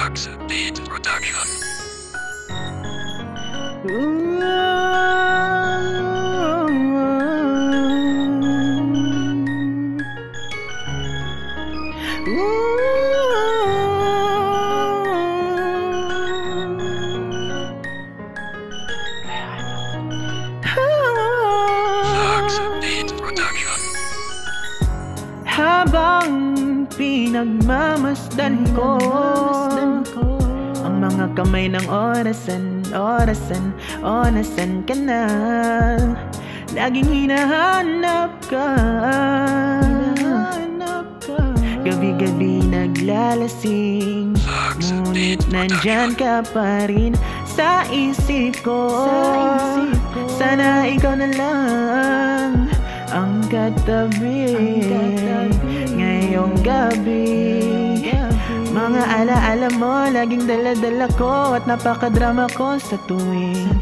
Sax Beat Production. Sax Beat Production. Habang pinagmamasdan ko ang mga kamay ng orasan ka na. Laging hinahanap ka, gabi-gabi naglalasing, ngunit nandyan ka pa rin sa isip ko. Sana ikaw na lang ang katabi ngayong gabi. Mga alaala mo laging dala-dala ko, at napakadrama ko sa tuwing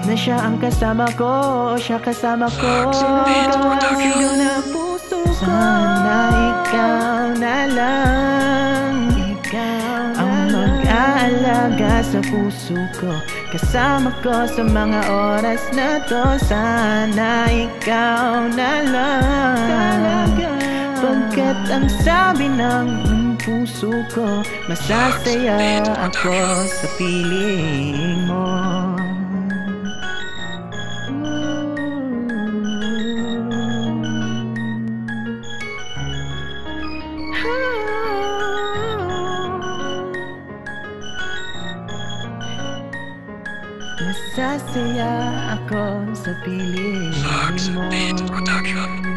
na siya ang kasama ko o siya kasama ko. Sigaw na puso ko, sana ikaw na lang ang mag-aalaga sa puso ko, kasama ko sa mga oras na to. Sana ikaw na lang, pagkat ang sabi ng puso ko, masasaya ako sa piling mo. Masasaya ako sa piling mo. Sax Beat Production.